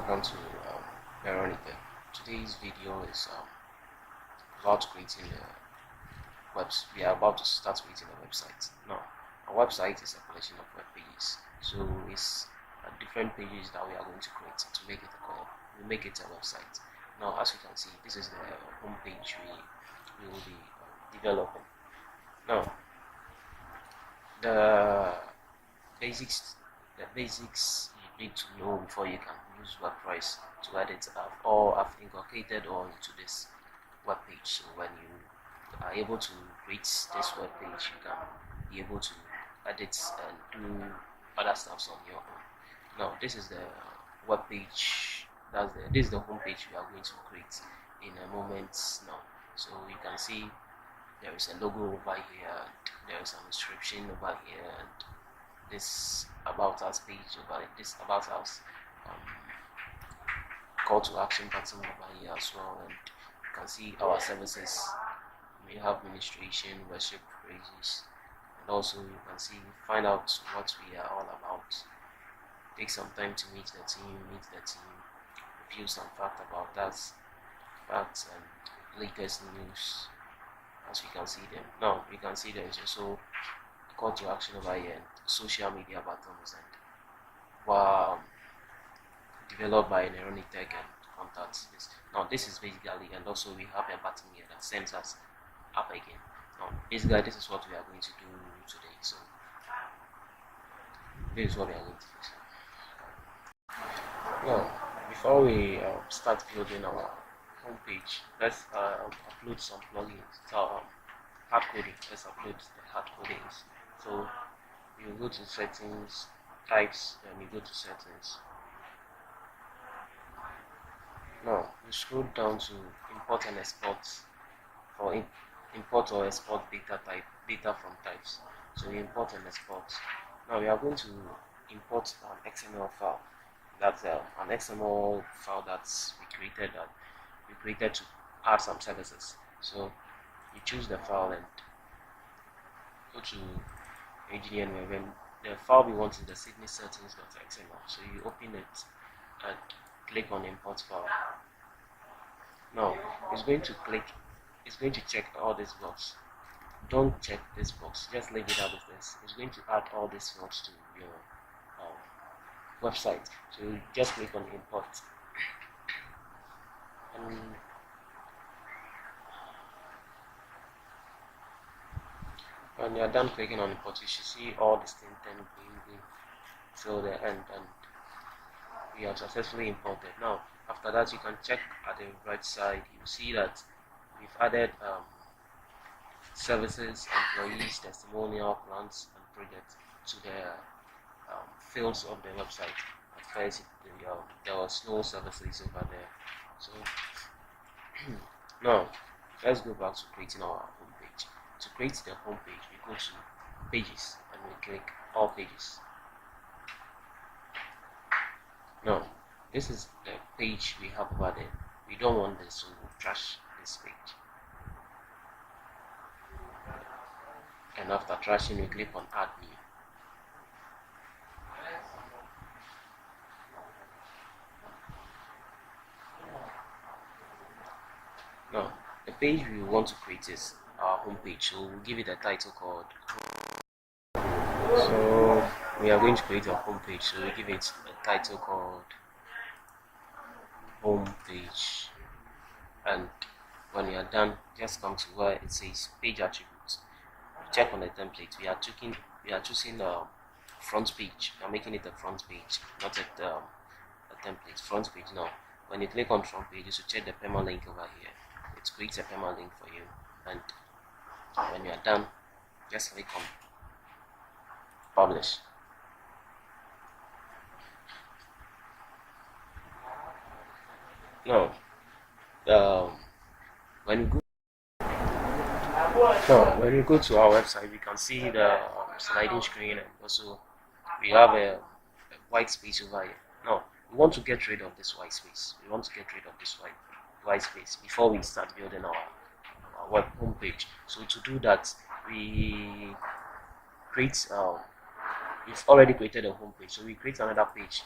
welcome to Veronica. Today's video is about creating a website. We are about to start creating a website. Now, a website is a collection of web pages. So it's different pages that we are going to create to make it a website. Now, as you can see, this is the home page we will be developing. Now, the basics you need to know before you can use WordPress to edit or have inculcated all into this web page. So when you are able to create this web page, you can be able to edit and do other stuff on your own. Now this is the web page. This is the home page we are going to create in a moment now. So you can see there is a logo over here, and there is a description over here, and this about us page over this about us call to action button over here as well, and you can see our services. We have administration, worship, praises, and also you can see find out what we are all about. Take some time to meet the team, review some fact about us, facts and latest news. As we can see them now, we can see there is also a call to action over here and social media buttons, and were developed by Neroni Tech and contacts this. Now this is basically, and also we have a button here that sends us up again. Now basically this is what we are going to do today. So this is what we are going to do. Now before we start building our homepage, let's upload some plugins. So hard coding. Let's upload the hard codings. So you go to settings, types, and you go to settings. Now you scroll down to import and export for import or export data from types. So you import and export. Now we are going to import an XML file. That's an XML file that we created to add some services. So you choose the file and go to engineering, when the file we want is the Sydney settings.xml. So you open it and click on import file. Now it's going to check all these boxes. Don't check this box, just leave it out of this. It's going to add all these fields to your website. So you just click on import, and when you are done clicking on import, you should see all these things green till the end, and we have successfully imported. Now after that, you can check at the right side. You see that we've added services, employees, testimonial, plans, and projects to the fields of the website. At first there was no services over there. So now let's go back to creating our homepage. To create the homepage, we go to pages and we click all pages. Now this is the page we have over there. We don't want this, so we'll trash this page. And after trashing, we click on add new. Now the page we want to create is our home page, so we'll give it a title called. So we are going to create a home page, so we give it a title called home page. And when we are done, just come to where it says page attributes. Check on the template. We are choosing the front page. We are making it a front page, not a template. Front page. Now when you click on front page, you should check the permalink over here. It creates a permalink for you, and when you are done, just click on publish. Now when you go to our website, we can see the sliding screen, and also we have a white space over here. Now we want to get rid of this white space. White space before we start building our web homepage. So to do that, we create we've already created a homepage, so we create another page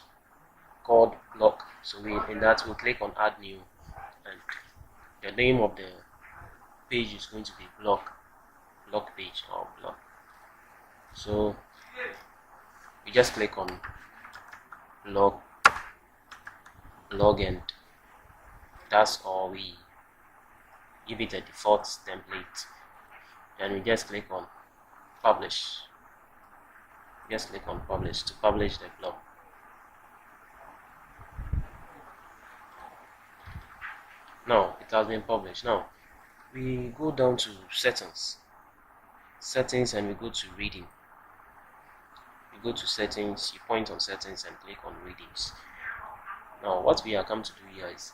called block. So in that we'll click on add new, and the name of the page is going to be block page or block. So we just click on blog, and that's all. We give it a default template, and we just click on publish. Just click on publish to publish the blog. Now it has been published. Now we go down to settings, and we go to reading. You go to settings, you point on settings and click on readings. Now what we are come to do here is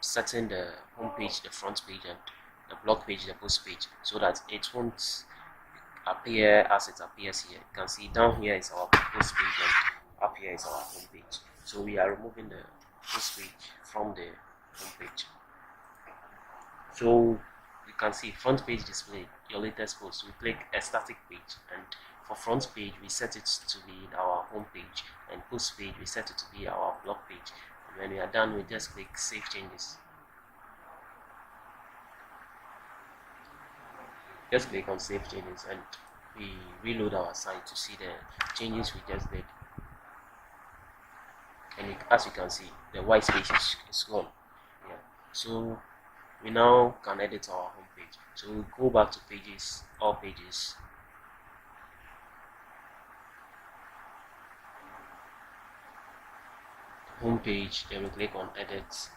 setting the home page, the front page, and the blog page, the post page, so that it won't appear as it appears here. You can see down here is our post page and up here is our home page. So we are removing the post page from the home page. So you can see front page display, your latest post. We click a static page, and for front page we set it to be our home page, and post page we set it to be our blog page. And when we are done, we just click save changes. Just click on save changes, and we reload our site to see the changes we just did. And as you can see, the white space is gone. Yeah. So we now can edit our home page. So we go back to pages, all pages. Home page, then we click on edit.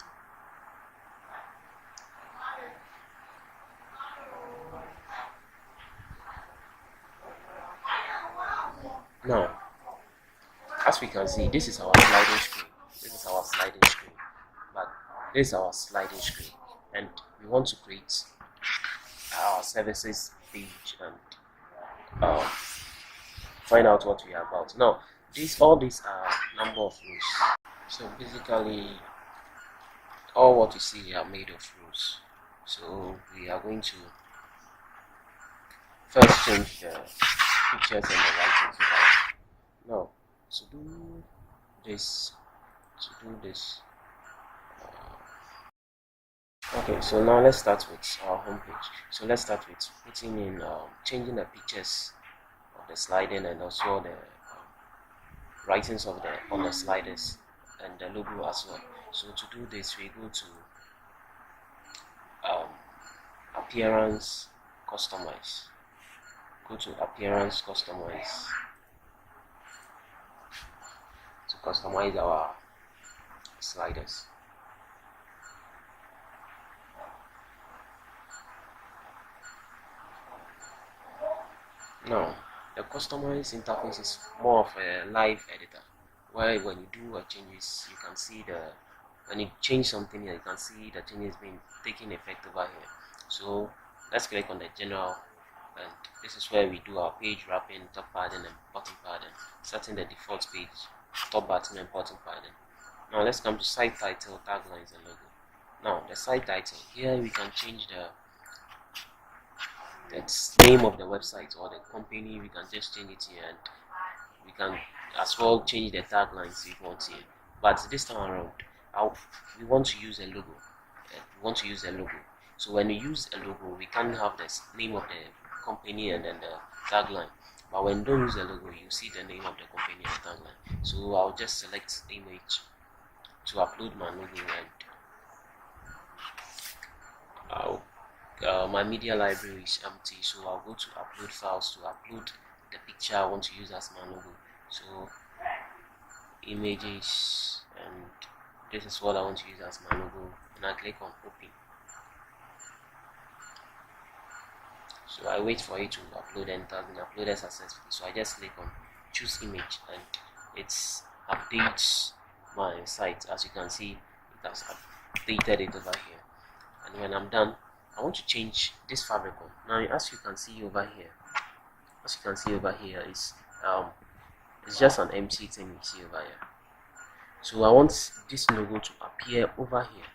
Now, as we can see, this is our sliding screen. But this is our sliding screen, and we want to create our services page and find out what we are about. Now, all these are number of rows. So basically, all what you see are made of rows. So we are going to first change the pictures and the writings. Now, to do this, okay, so now let's start with our home page. So let's start with putting in changing the pictures of the sliding, and also the writings of on the sliders, and the logo as well. So to do this, we go to appearance, customize. Go to appearance, customize, to customize our sliders. Now, the customized interface is more of a live editor, where when you do changes, you can see when you change something here, you can see the changes being taking effect over here. So let's click on the general, and this is where we do our page wrapping, top padding and bottom padding, setting the default page, top button and bottom padding. Now let's come to site title, taglines and logo. Now the site title, here we can change the name of the website or the company. We can just change it here, and we can as well change the taglines if you want here. But this time around, we want to use a logo. So when we use a logo, we can have the name of the company and then the tagline. But when you don't use a logo, you see the name of the company and tagline. So I'll just select image to upload my logo, and my media library is empty, so I'll go to upload files to upload the picture I want to use as my logo. So images, and this is what I want to use as my logo, and I click on open. So I wait for it to upload, and it has been uploaded successfully. So I just click on choose image, and it updates my site. As you can see, it has updated it over here. And when I'm done, I want to change this fabric on. Now, as you can see over here, is it's just an empty thing you see over here. So I want this logo to appear over here.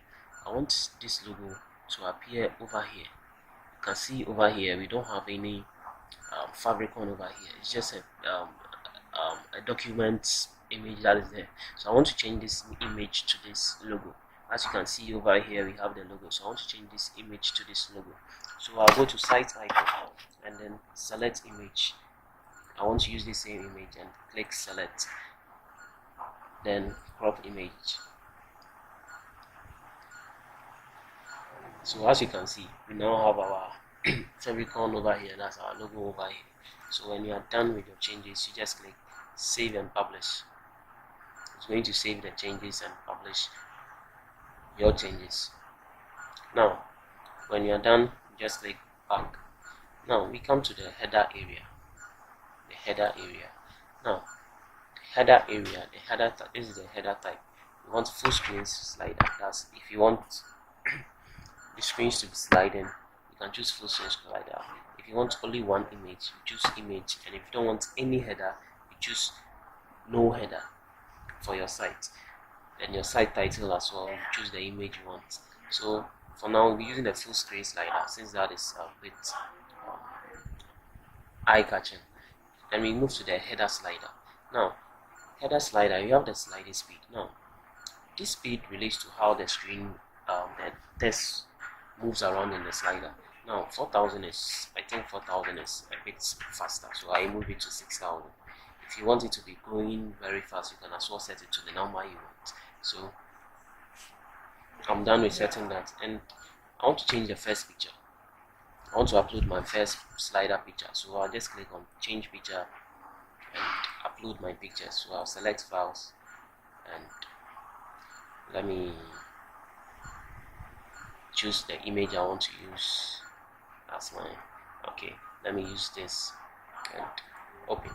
You can see over here we don't have any fabric on over here. It's just a document image that is there. So I want to change this image to this logo. As you can see over here, we have the logo. So I want to change this image to this logo. So I'll go to site icon and then select image. I want to use the same image and click select, then crop image. So as you can see, we now have our favicon over here. That's our logo over here. So when you are done with your changes, you just click save and publish. It's going to save the changes and publish your changes. Now when you are done, just click back. Now we come to the header area. Now this is the header type. You want full screen slider. That's if you want the screens to be sliding, you can choose full screen slider. If you want only one image, you choose image, and if you don't want any header, you choose no header for your site. Then your site title as well, you choose the image you want. So for now, we're using the full screen slider since that is a bit eye-catching. Then we move to the header slider. Now header slider, you have the sliding speed. Now this speed relates to how the screen the text moves around in the slider. Now 4000 is, I think 4000 is a bit faster, so I move it to 6000. If you want it to be going very fast, you can as well set it to the number you want. So I'm done with setting that, and I want to change the first picture. I want to upload my first slider picture, so I'll just click on change picture and upload my picture. So I'll select files and let me choose the image I want to use as mine. Okay, let me use this and open.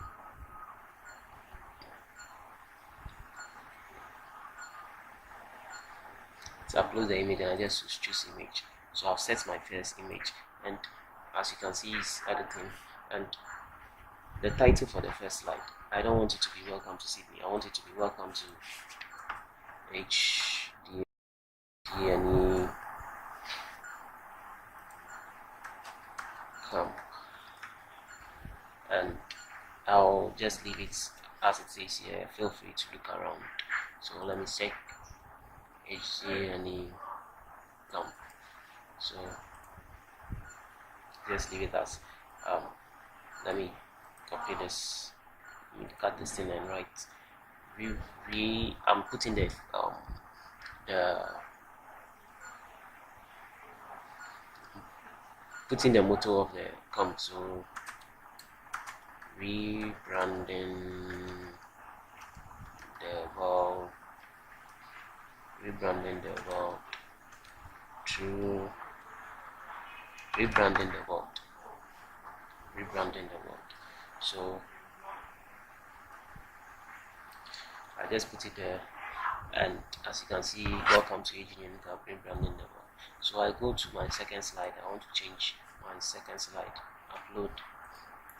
To upload the image, and I just choose image. So I've set my first image, and as you can see, it's editing. And the title for the first slide, I don't want it to be welcome to Sydney. I want it to be welcome to HDNE camp, and I'll just leave it as it says here. Feel free to look around. So let me check HDNE camp. So just leave it as let me copy this, let me cut this thing and write I'm putting the motto of the camp. So rebranding the world through rebranding the world. So I just put it there, and as you can see, welcome to Engineering Camp, rebranding the world. So I go to my second slide. I want to change my second slide. Upload,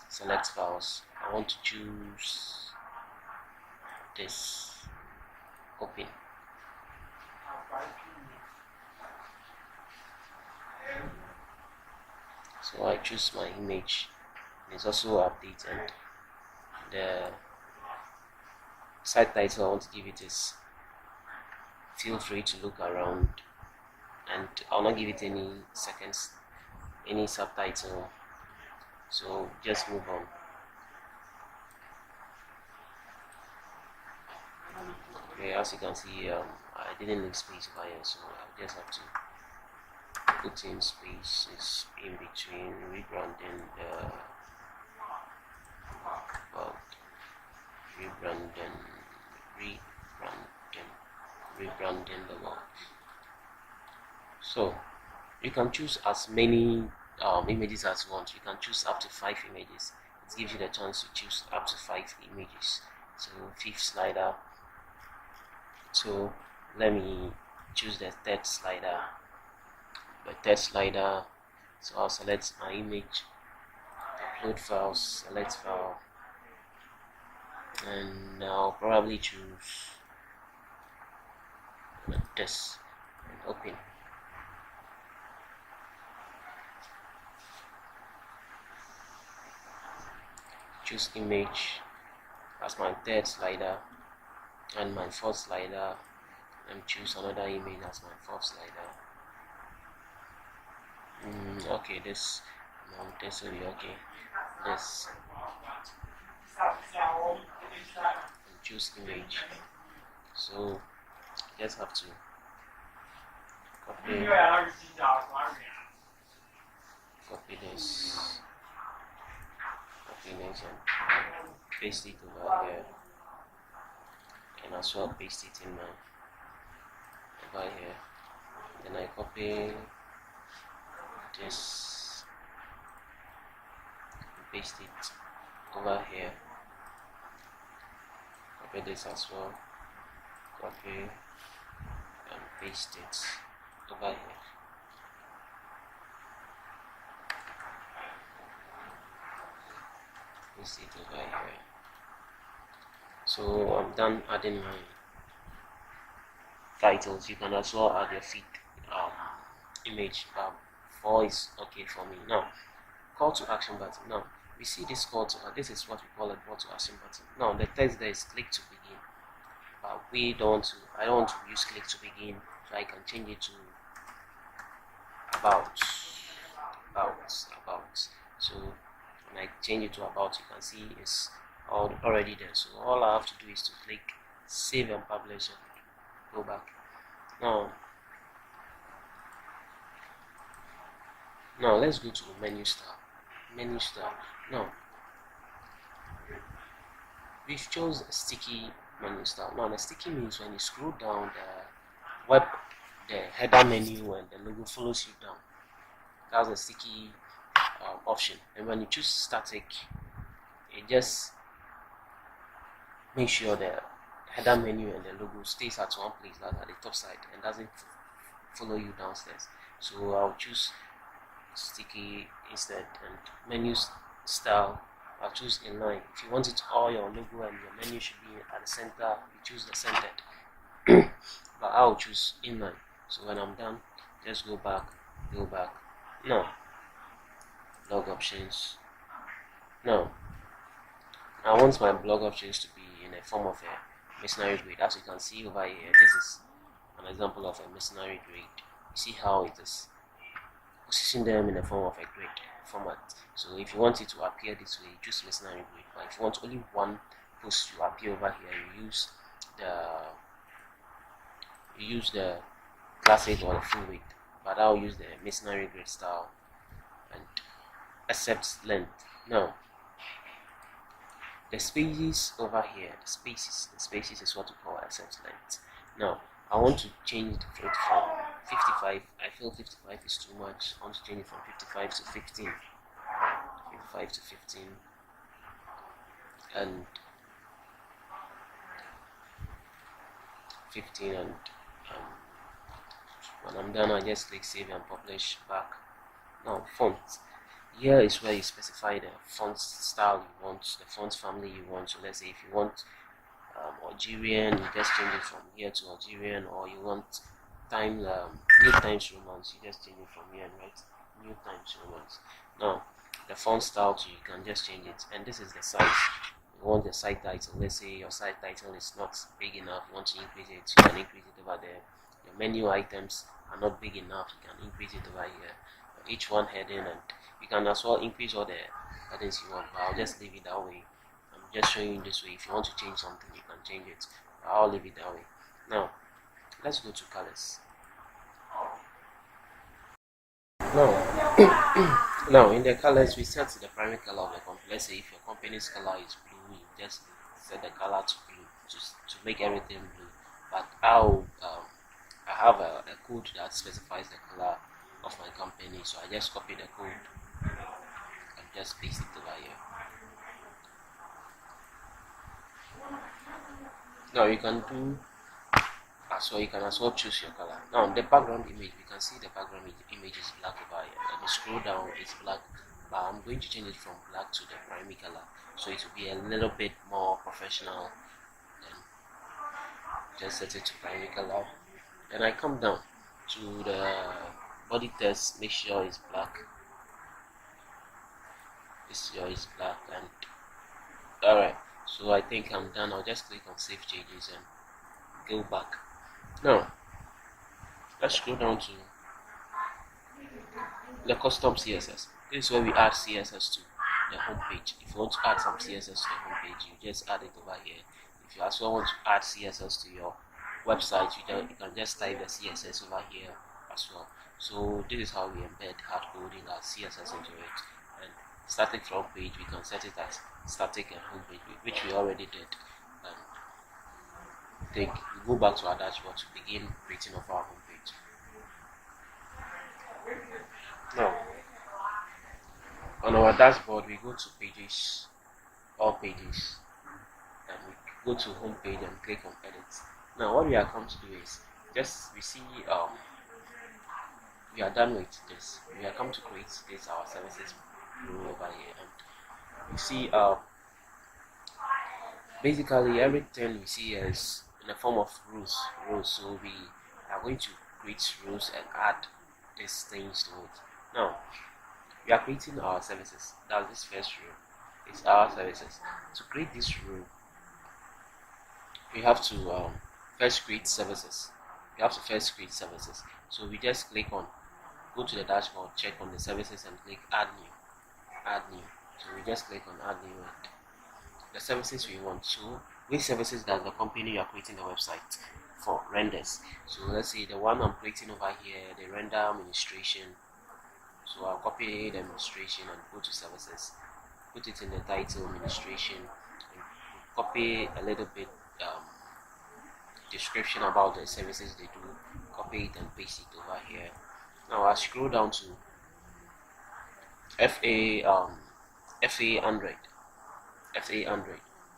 select files. I want to choose this, open. So I choose my image. It's also updated. The site title I want to give it is feel free to look around, and I'll not give it any subtitle. So just move on. Okay, as you can see, I didn't leave space over here, so I just have to put in spaces in between rebranding the world, rebranding the world. So you can choose as many images as you want. You can choose up to 5 images. It gives you the chance to choose up to 5 images. So fifth slider. So let me choose the third slider. So I'll select my image, upload files, select file, and I'll probably choose this and open. Choose image as my third slider, and my fourth slider, and choose another image as my fourth slider. Okay, this, no, this will be okay. This, and choose image. So just have to copy this, and paste it over here, and as well paste it in my over here. Then I copy this and paste it over here. Copy this as well, copy and paste it over here. Paste it over here. So I'm done adding my titles. You can also add your feed image. 4 is okay for me. Now, call to action button. Now we see this call to this is what we call a call to action button. Now the text there is click to begin, but we don't I don't want to use click to begin, so I can change it to about. So when I change it to about, you can see it's already there. So all I have to do is to click save and publish and go back. Now let's go to menu style. Now we've chose a sticky menu style. Now the sticky means when you scroll down the header menu and the logo follows you down. That's a sticky option. And when you choose static, it just makes sure the header menu and the logo stays at one place, that's at the top side, and doesn't follow you downstairs. So I'll choose sticky instead, and menu style I'll choose inline. If you want it all your logo and your menu should be at the center, you choose the centered. But I'll choose inline. So when I'm done, just go back. Now blog options. Now I want my blog options to be in a form of a masonry grid. As you can see over here, this is an example of a masonry grid. You see how it is position them in the form of a grid format. So if you want it to appear this way, choose masonry grid. But if you want only one post to appear over here, you use the classic or the full width. But I'll use the masonry grid style and accept length. Now the spaces over here, the spaces is what we call accept length. Now I want to change it from 55. I feel 55 is too much. I want to change it from 55 to 15. 55 to 15. And 15, and when I'm done, I just click save and publish back. Now font. Here is where you specify the font style you want, the font family you want. So let's say if you want Algerian, you just change it from here to Algerian, or you want New Times Romance, you just change it from here and write New Times Romance. Now the font style too, you can just change it, and this is the size. You want the site title, let's say your site title is not big enough, you want to increase it, you can increase it over there. Your menu items are not big enough, you can increase it over here. Each one heading, and you can as well increase all the headings you want, but I'll just leave it that way. I'm just showing you this way. If you want to change something, you can change it, but I'll leave it that way. Now let's go to colors. Now in the colors, we set the primary color of the company. Let's say if your company's color is blue, you just set the color to blue to make everything blue. But I have a code that specifies the color of my company, so I just copy the code and just paste it over here. Now you can do as well, you can as well choose your color. Now the background image, we can see the background image is black over here, and you scroll down, it's black, but I'm going to change it from black to the primary color, so it will be a little bit more professional. Then just set it to primary color. Then I come down to the body text, make sure it's black. This here is black, and alright, so I think I'm done. I'll just click on save changes and go back. Now let's scroll down to the custom CSS. This is where we add CSS to the home page. If you want to add some CSS to the home page, you just add it over here. If you as well want to add CSS to your website, you can just type the CSS over here as well. So this is how we embed hard coding our CSS into it. And static front page, we can set it as static and home page, which we already did. And we go back to our dashboard to begin creating of our home page. Now, on our dashboard, we go to pages, all pages, and we go to home page and click on edit. Now, what we are come to do is we see we are done with this. We are come to create this our services row over here, and you see basically everything we see is in the form of rows. So we are going to create rows and add these things to it. Now we are creating our services. That's this first row is our services. To create this row, we have to first create services. So we just click on, go to the dashboard, check on the services and click add new. So we just click on add new and the services we want. So which services does the company you are creating the website for renders? So let's say the one I'm creating over here, the render administration. So I'll copy the administration and go to services, put it in the title administration, and copy a little bit description about the services they do, copy it and paste it over here. Now I'll scroll down to FA Android.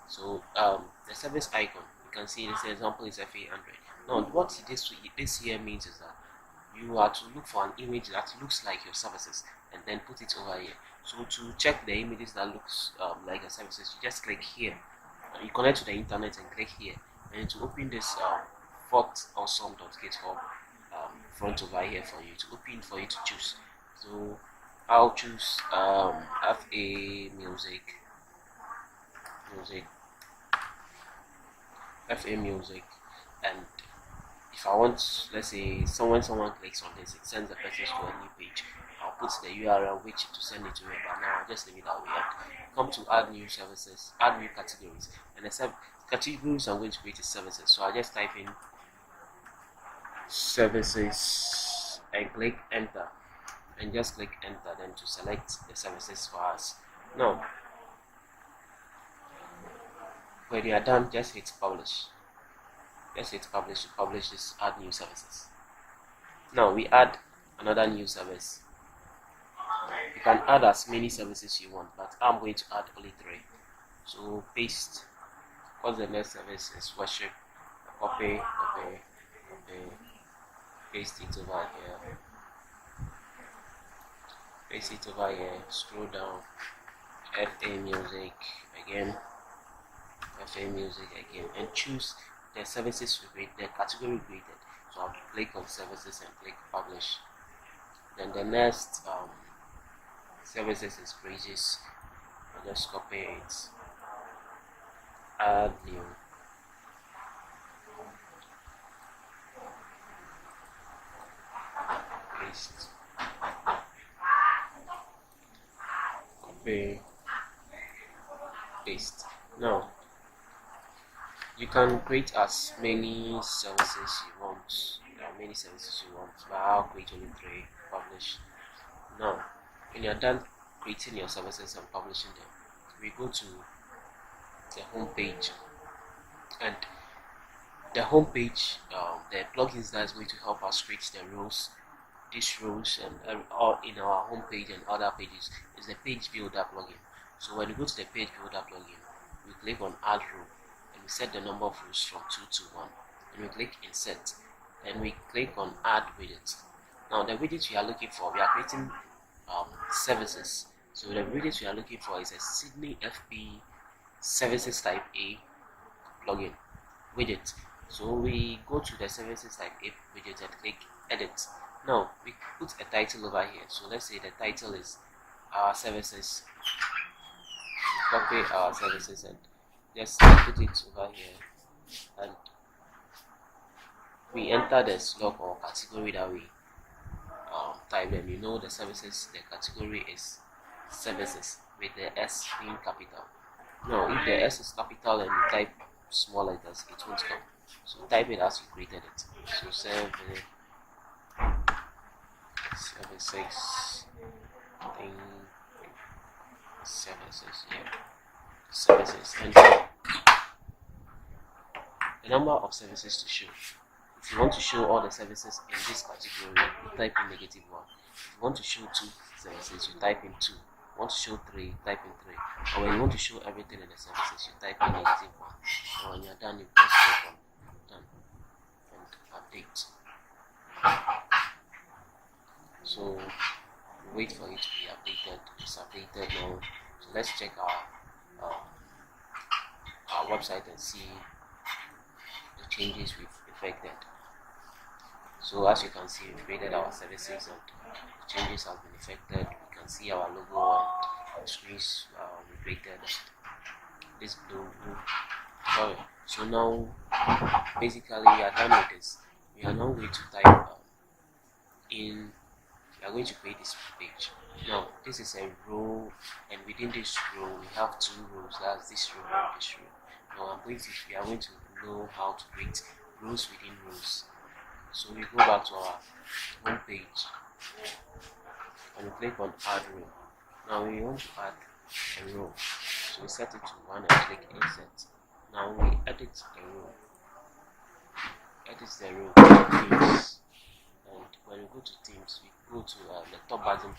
So the service icon, you can see this example is FA Android. Now what this here means is that you are to look for an image that looks like your services and then put it over here. So to check the images that looks like your services, you just click here. You connect to the internet and click here, and to open this fortawesome.github front over here for you to choose. So I'll choose FA music, and if I want, let's say someone clicks on this, it sends the person to a new page. I'll put the URL which to send it to me, but now I'll just leave it that way. Come to add new services, add new categories, and the categories I'm going to create is services. So I just type in services and click enter, and just click enter then to select the services for us. Now when you are done, just hit publish. To publish this add new services. Now we add another new service. You can add as many services you want, but I'm going to add only 3. So paste, because the next service is worship. Copy, paste it over here. Scroll down, FA music again, and choose the services we create, the category created. So I'll click on services and click publish. Then the next services is pages. I'll just copy it, add new, paste, copy, paste. Now you can create as many services you want. There are many services you want, but I'll create only 3. Publish. Now when you're done creating your services and publishing them, we go to the home page, and the home page, the plugins that is going to help us create the rows, these rows, and all in our home page and other pages is the page builder plugin. So when you go to the page builder plugin, we click on add row, and we set the number of rows from 2 to 1, and we click insert, and we click on add widget. Now the widget we are looking for, we are creating services. So the widget we are looking for is a Sydney FP services type A plugin widget. So we go to the services type A widget and click edit. Now we put a title over here. So let's say the title is our services. Copy our services and just put it over here and we enter the slot or category that we type, then you know the services, the category is services with the S being capital. Now if the S is capital and you type small letters, it won't come. So type it as you created it. So services, thing, services, yeah, services, and the number of services to show. If you want to show all the services in this category, you type in -1. If you want to show 2 services, you type in 2. If you want to show 3, type in 3. Or when you want to show everything in the services, you type in -1. And when you're done, you press click on done and update. So wait for it to be updated. It's updated now. So let's check our website and see the changes we've effected. So as you can see, we've created our services and the changes have been effected. We can see our logo and the screens we created. This blue. Sorry. So now, basically, we are done with this. We are now going to type in. We are going to create this page. Now, this is a row, and within this row, we have 2 rows. That's this row and this row. Now, we are going to know how to create rows within rows. So we go back to our home page and we click on add row. Now we want to add a row, so we set it to 1 and click insert. Now we edit the row. Edit the row to themes, and when we go to themes, we go to the top/bottom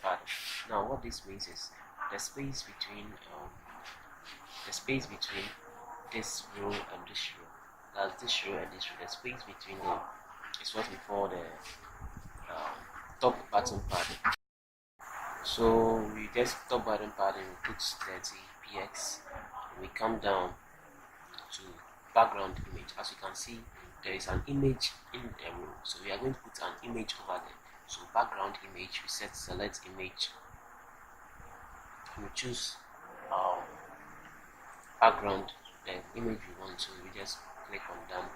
pattern. Now what this means is the space between this row and this row. That's this row and this row. The space between them is what we call the top button padding. So we just top button padding, we put 30 px, and we come down to background image. As you can see, there is an image in the row, so we are going to put an image over there. So background image, we select image, and we choose background, the image we want. So we just click on done,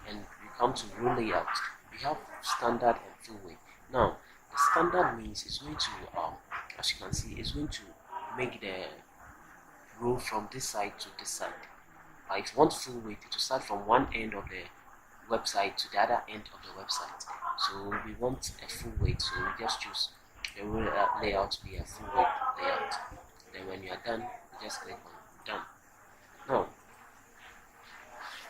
and we come to row layout. We have standard and full width. Now the standard means it's going to as you can see, it's going to make the row from this side to this side. If you want full width, it will start from one end of the website to the other end of the website. So we want a full width, so we just choose the row layout to be a full width layout. Then when you are done, you just click on done. Now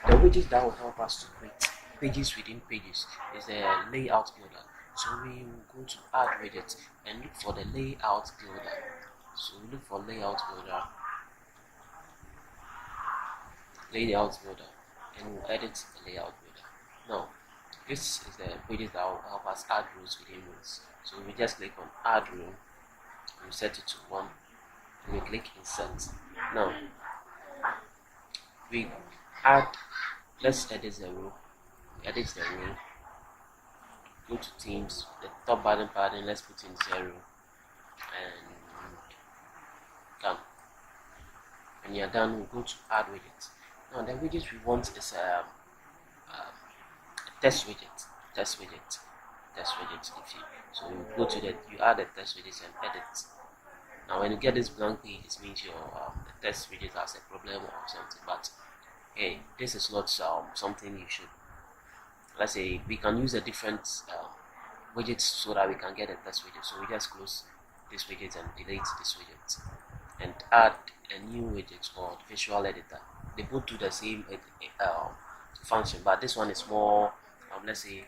the widget that will help us to create pages within pages is the layout builder. So we will go to add widget and look for the layout builder. So we look for layout builder, and we'll edit the layout builder. Now this is the widget that will help us add rows within rows. So we just click on add row, and we set it to 1, and we click insert. Now we add, let's edit the row. Go to themes, the top button padding, let's put in 0 and done. When you're done, we go to add widget. Now the widget we want is a test widget. So you go to you add the test widget and edit. Now when you get this blank page, it means your the test widget has a problem or something. But hey, this is not something you should. Let's say we can use a different widgets so that we can get a test widget. So we just close this widget and delete this widget and add a new widget called visual editor. They both do the same function, but this one is more let's say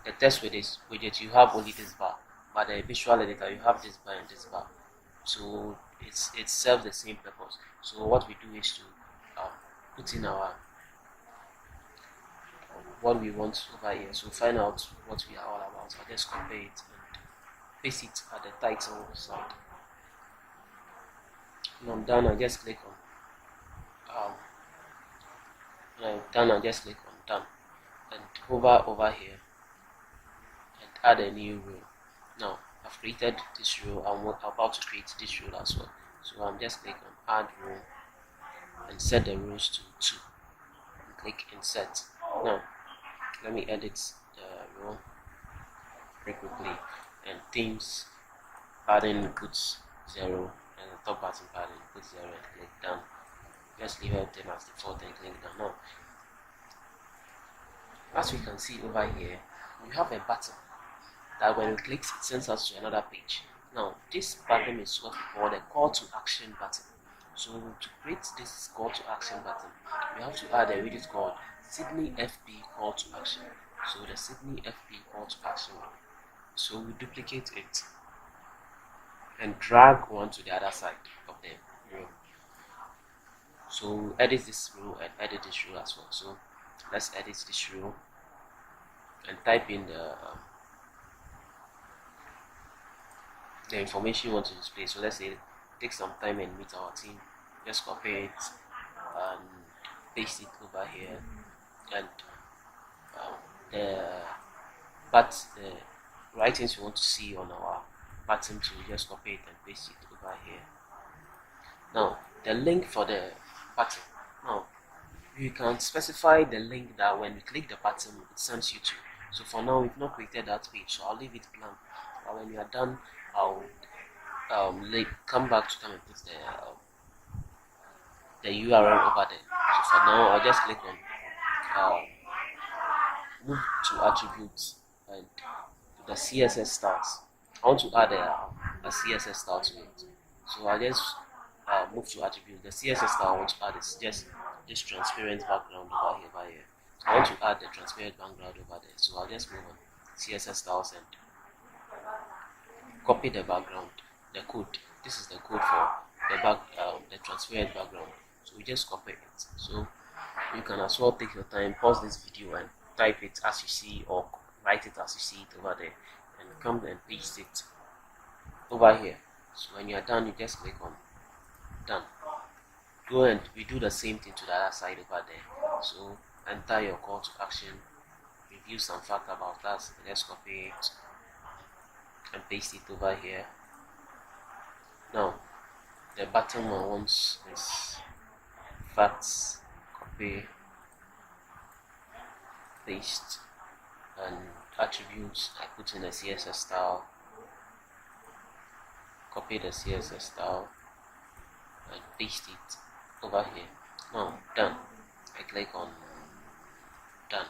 the test widget you have only this bar, but the visual editor you have this bar and this bar. So it serves the same purpose. So what we do is to put in our what we want over here. So find out what we are all about. I'll just copy it and paste it at the title side. When I'm done, I just click on when I'm done, I just click on done and hover over here and add a new row. Now I've created this row. I'm about to create this row as well. So I'm just click on add row and set the rows to 2. click insert. Now let me edit the row very quickly, and themes padding put 0, and the top button padding put 0, and click done. Just leave everything as default and click done. Now as we can see over here, we have a button that when we click it sends us to another page. Now this button is what we call the call to action button. So to create this call to action button, we have to add a widget called Sydney FB call to action. So the Sydney FB call to action. So we duplicate it and drag one to the other side of the row. So edit this row and edit this row as well. So let's edit this row and type in the information you want to display. So let's say take some time and meet our team. Just copy it and paste it over here, and the writings you want to see on our button, to just copy it and paste it over here. Now the link for the button. Now you can specify the link that when you click the button it sends you to. So for now we've not created that page, so I'll leave it blank. But when you are done, I'll come back to come and put the URL over there. So for now I'll just click on move to attributes and the CSS styles. I want to add a CSS style to it, so I just move to attributes. The CSS style I want to add is just this transparent background over here. I want to add the transparent background over there, so I'll just move on CSS styles and copy the background, the code. This is the code for the transparent background. So we just copy it. So you can as well take your time, pause this video and type it as you see, or write it as you see it over there, and come and paste it over here. So when you are done, you just click on done. Go and we do the same thing to the other side over there. So enter your call to action, review some fact about us, let's copy it and paste it over here. Now the bottom one wants is facts, copy, paste, and attributes. I put in a CSS style, copy the CSS style and paste it over here. Now done. I click on done.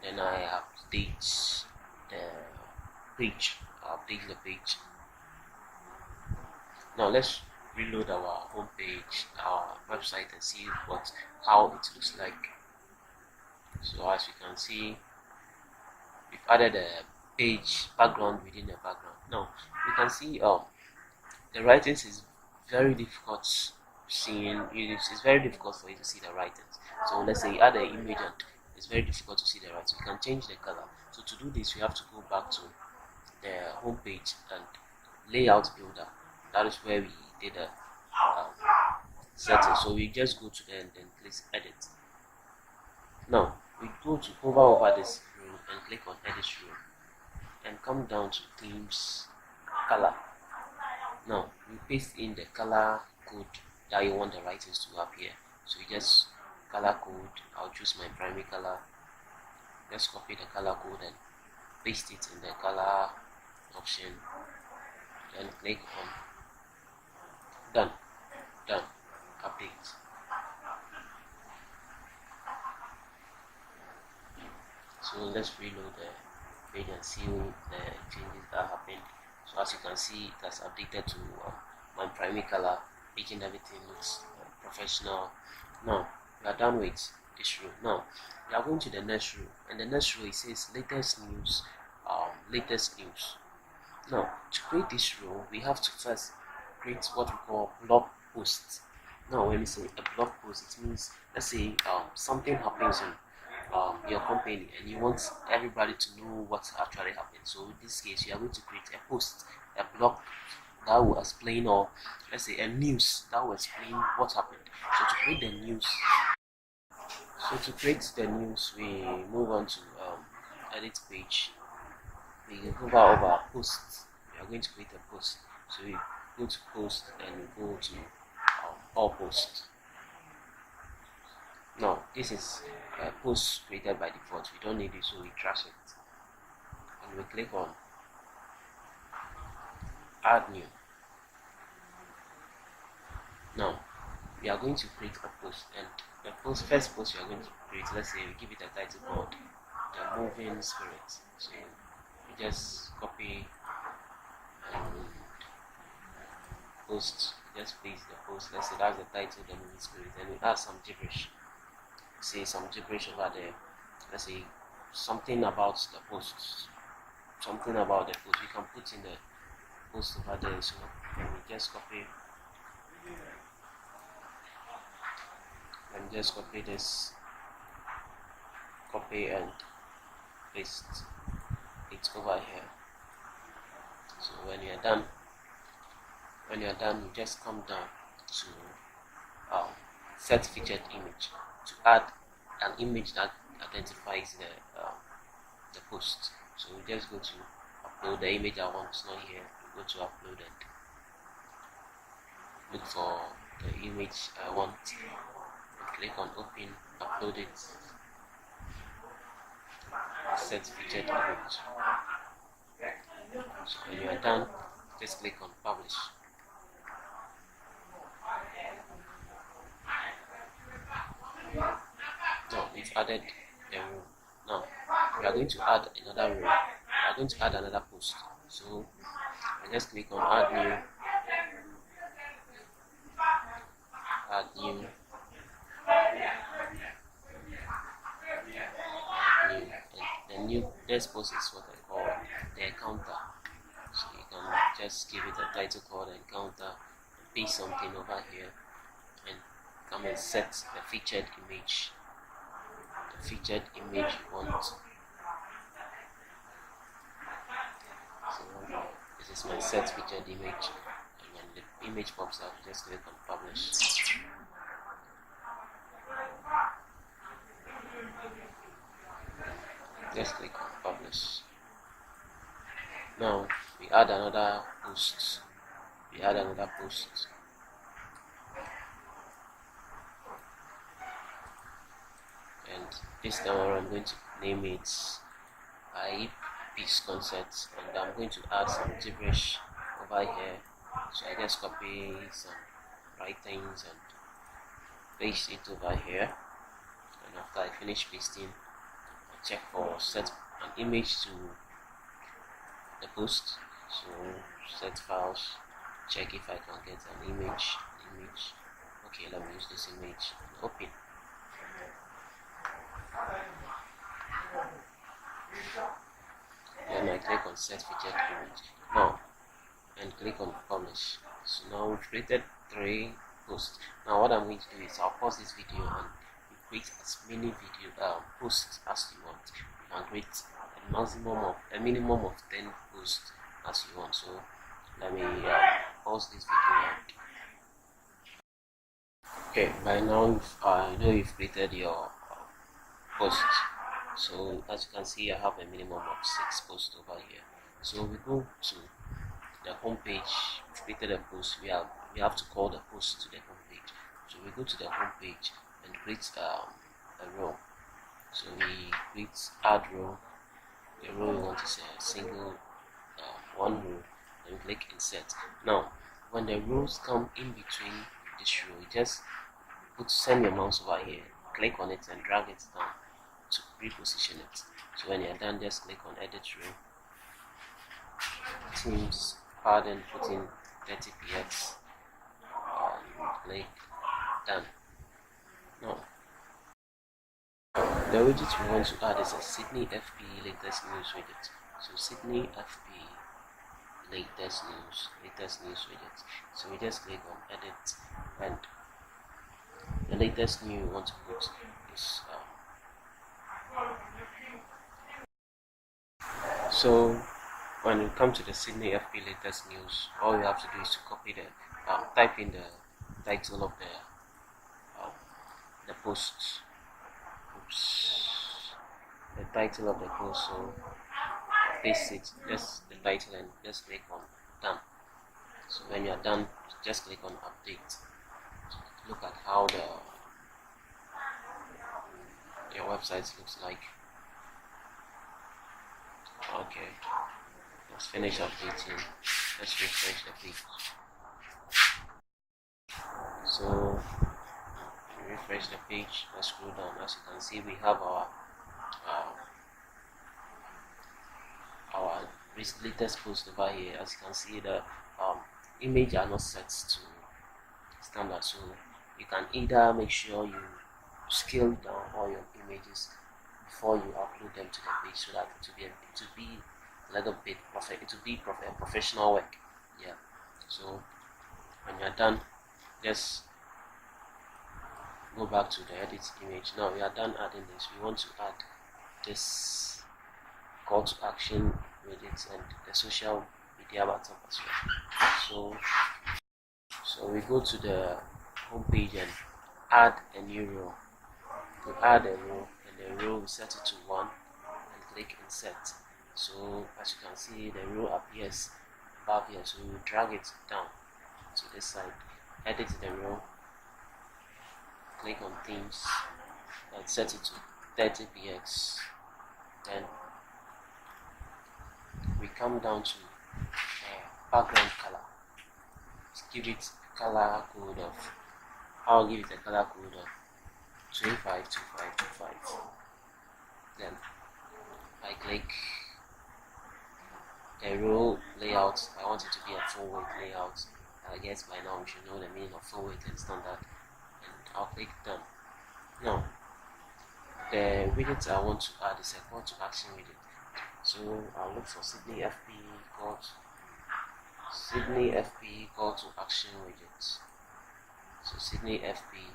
Then I update the page. Update the page. Now let's reload our home page, our website, and see how it looks like. So as you can see, we've added a page background within the background. Now you can see the writings is very difficult seeing. It's very difficult for you to see the writings. So let's say you add an image and it's very difficult to see the writings. You can change the color. So to do this, we have to go back to the home page and layout builder. That is where we did a setting. So we just go to the end and click edit. Now we go to hover over this row and click on edit row and come down to themes, color. Now you paste in the color code that you want the writings to appear. So you just color code. I'll choose my primary color. Just copy the color code and paste it in the color option. Then click on done. Update. So let's reload the page and see the changes that happened. So as you can see, it has updated to my primary color, making everything looks professional. Now we are done with this row. Now we are going to the next row, and the next row it says latest news. Now to create this row, we have to first create what we call blog posts. Now when we say a blog post, it means, let's say something happens in your company and you want everybody to know what actually happened. So in this case, you are going to create a post, a blog that will explain, or let's say a news that will explain what happened. So to create the news, we move on to edit page. We hover over posts. We are going to create a post. So we go to post and we go to all posts. Now this is a post created by default. We don't need it, so we trash it, and we click on add new. Now we are going to create a post, and the first post we are going to create, let's say we give it a title called the moving spirit. So we just copy and post, just paste the post. Let's say that's the title, the moving spirit, and we add some gibberish. Say some gibberish over there. Let's say something about the post, something about the post. We can put in the post over there, so and we just copy and just copy this, copy and paste it over here. So when you are done, you just come down to set featured image to add an image that identifies the post. So we just go to upload the image I want. It's not here. We go to upload and look for the image I want. Click on open, upload it, set featured image. So when you are done, just click on publish. Now we've added the row. Now we are going to add another row. We are going to add another post. So I just click on add new, and the new next post is what I call the encounter. So you can just give it a title called encounter, paste something over here, and come and set the featured image you want. So this is my set featured image, and when the image pops up, just click on publish. Just click on publish. Now we add another post. And this time I'm going to name it I Peace Concert, and I'm going to add some gibberish over here. So I just copy some writings and paste it over here, and after I finish pasting, I check for set an image to the post. So set files, check if I can get an image. Okay, let me use this image and open. Then I click on set featured image now and click on publish. So now we've created 3 posts. Now what I'm going to do is I'll pause this video and you create as many posts as you want. You can create a minimum of 10 posts as you want. So let me pause this video. Okay, by now I know you've created your posts. So as you can see, I have a minimum of 6 posts over here. So we go to the home page. We've created a post. We have to call the post to the home page. So we go to the home page and create a row. So we create add row. The row we want is a single one row, and click insert. Now when the rows come in between this row, you just send your mouse over here, click on it and drag it down to reposition it. So when you're done, just click on edit row, themes, pardon, put in 30px, and click done. Now the widget we want to add is a Sydney FP latest news widget. So Sydney FP latest news widget. So we just click on edit, and the latest news we want to put is so when you come to the Sydney FP latest news, all you have to do is to copy type in the title of the post. The title of the post. So paste it, just the title, and just click on done. So when you're done, just click on update. Look at how your website looks like. Okay, let's finish updating. Let's refresh the page. So refresh the page. Let's scroll down. As you can see, we have uh, our latest post over here. As you can see, the image are not set to standard, so you can either make sure you scale down all your images before you upload them to the page, so that it will be a little bit perfect. It will be professional work. Yeah. So when you're done, just go back to the edit image. Now we are done adding this. We want to add this call to action with it and the social media button as well. So we go to the home page and add a new row. We add a row, and the row we set it to 1 and click insert. So as you can see, the row appears above here, so we drag it down to this side, edit the row, click on themes and set it to 30px. Then we come down to background color. Let's give it color code of, I'll give it a color code of 252525. Then I click the row layout. I want it to be a full width layout. I guess by now we should know the meaning of full width and standard, and I'll click done. Now the widget I want to add is a call to action widget, so I'll look for Sydney FP call to action widget. So Sydney FP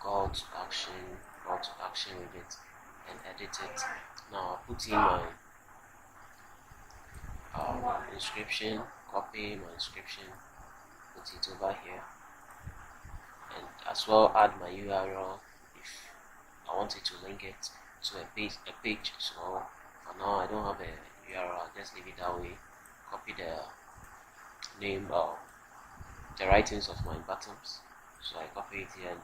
call to action widget, and edit it. Now I'll put in my inscription, copy my inscription, put it over here, and as well add my URL if I wanted to link it to a page. So for now I don't have a URL, I'll just leave it that way. Copy the name of the writings of my buttons, so I copy it here and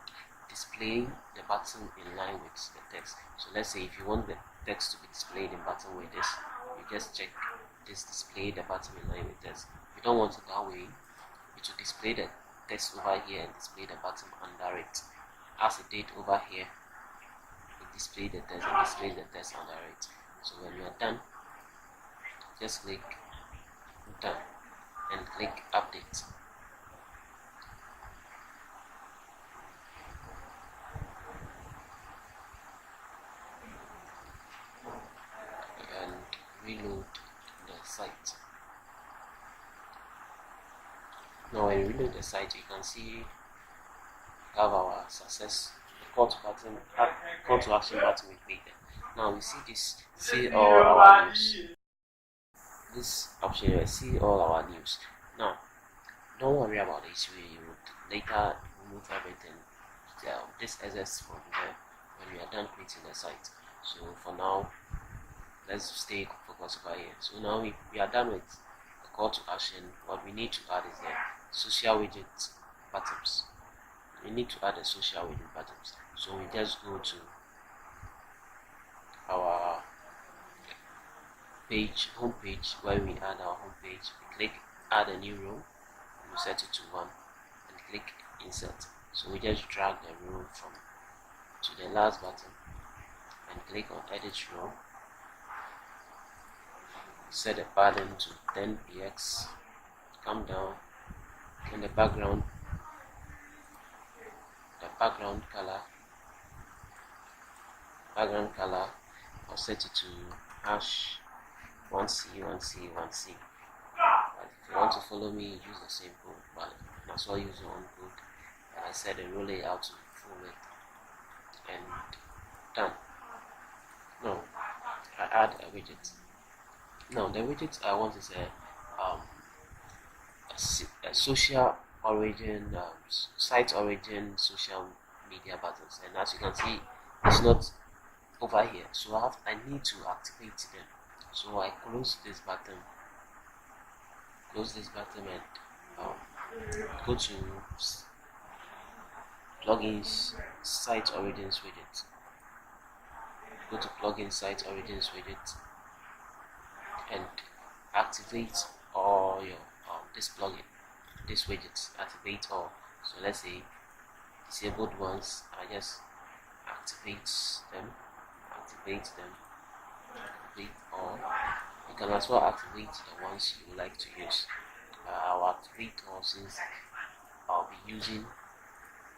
display the button in line with the text. So let's say if you want the text to be displayed in button with this, you just check this display the button in line with text. If you don't want it that way, it will display the text over here and display the button under it. As it did over here, it displays the text and displays the text under it. So when you are done, just click done and click update. And reload the site. Now when you reload the site, you can see we have our success, the call to action button we created. Now we see all our news. This option here, see all our news. Now don't worry about this, we would later remove everything, this excess from there when we are done creating the site. So for now, let's stay focused over here. So now we are done with the call to action. What we need to add is the social widget buttons. We need to add the social widget buttons. So we just go to our home page, where we add our home page. We click add a new row, we set it to 1 and click insert. So we just drag the row from to the last button and click on edit row, set the padding to 10px, come down, and the background color I'll set it to hash 1c1c1c. But if you want to follow me, use the same code, but you must well use your own code. And I set the row layout to full width and done. Now I add a widget. Now the widget I want is a social origin, site origin social media buttons, and as you can see, it's not over here, so I need to activate them. So I close this button and go to plugins, site origins widget. go to plugin site origins widget and activate all your this plugin, this widgets, activate all. So let's say disabled ones, I just activate them, activate them, activate all. You can as well activate the ones you like to use. I'll activate all since I'll be using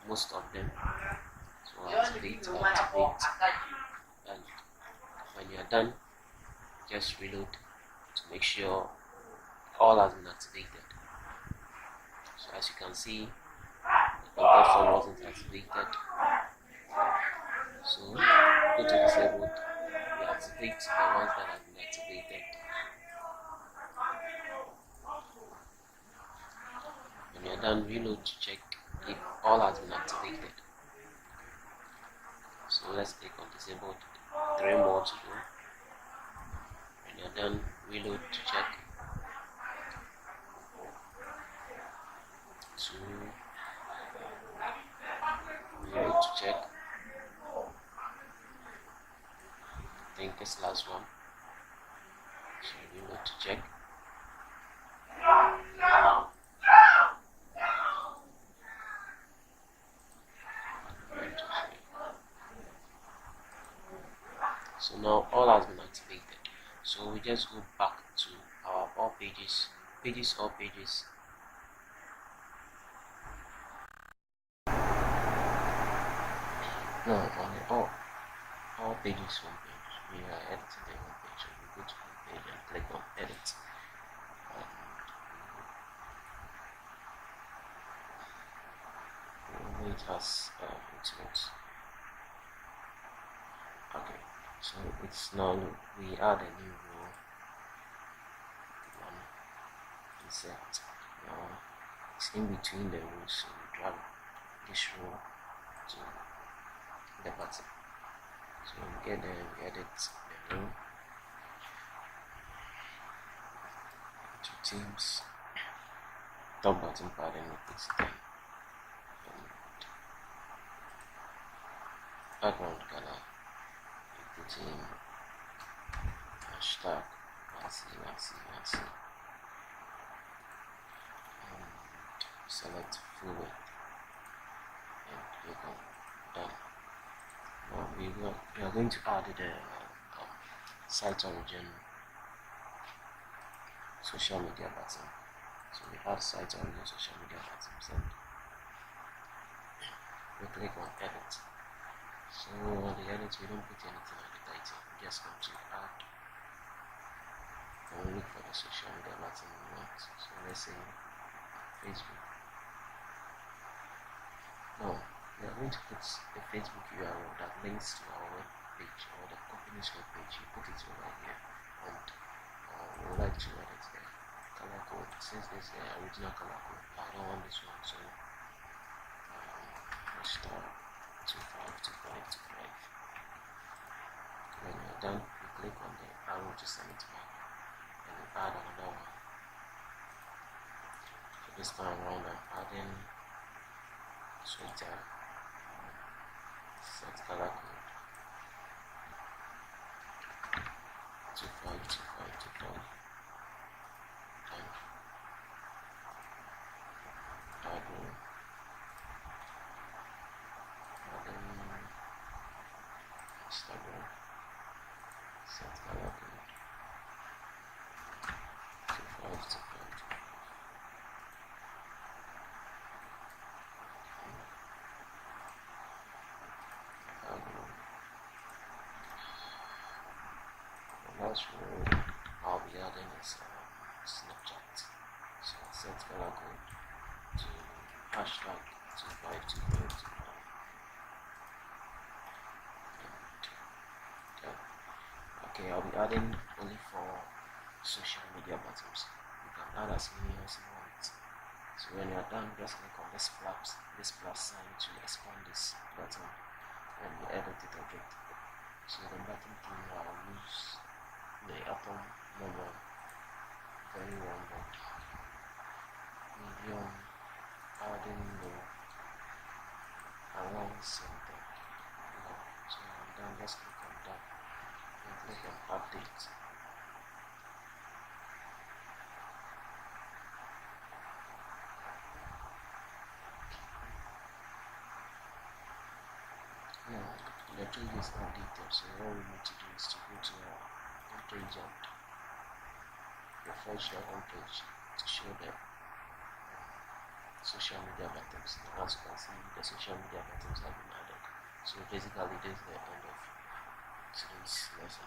most of them. So I'll activate, and when you're done, just reload to make sure all has been activated. So as you can see, the contact form wasn't activated. So go to disabled, we activate the ones that have been activated. When you're done, reload to check if all has been activated. So let's click on disabled, 3 more to go. When you're done, reload to check. So reload to check. I think it's last one. So reload to check. So now all has been activated. So we just go back to our all pages, all pages. No, on the all pages homepage. We are editing the homepage. So we go to homepage and click on edit. And it has footnotes. Okay, so it's now we add a new row. Insert. Now it's in between the rows, so we drag this row to the button. So we get there, we edit the row to themes, top button padding with 10, and background color we put in hashtag #1C1C1C and select full width and click on done. Now we are going to add the site origin social media button. So we add site origin social media buttons and we click on edit. So on the edit we don't put anything on the title, we just come to add and we look for the social media button we want. So let's say Facebook. Now we are going to put a Facebook URL that links to our web page or the company's web page. You put it over here and we would like to edit the color code. Since this is the original color code, I don't want this one, so let's start 252525. When you're done, you click on the arrow to send it back and you add another one. So this time around I'm adding Twitter set color code 252525. Then adding Instagram set color code 2525. The last row I'll be adding is Snapchat. So set color code to hashtag 252525. Okay, I'll be adding only 4 social media buttons. You can add as many as you want. So when you're done, just click on this plus sign to expand this button and you edit it object. So the button thing I'll use the atom normal, very random, medium, adding low, around center. So I'm done, just click on that. click on update. Now the page is updated, so all we need to do is to go to our homepage and refresh the homepage to show the social media buttons. Now as you can see, the social media buttons have been added. So basically this is the end of today's lesson.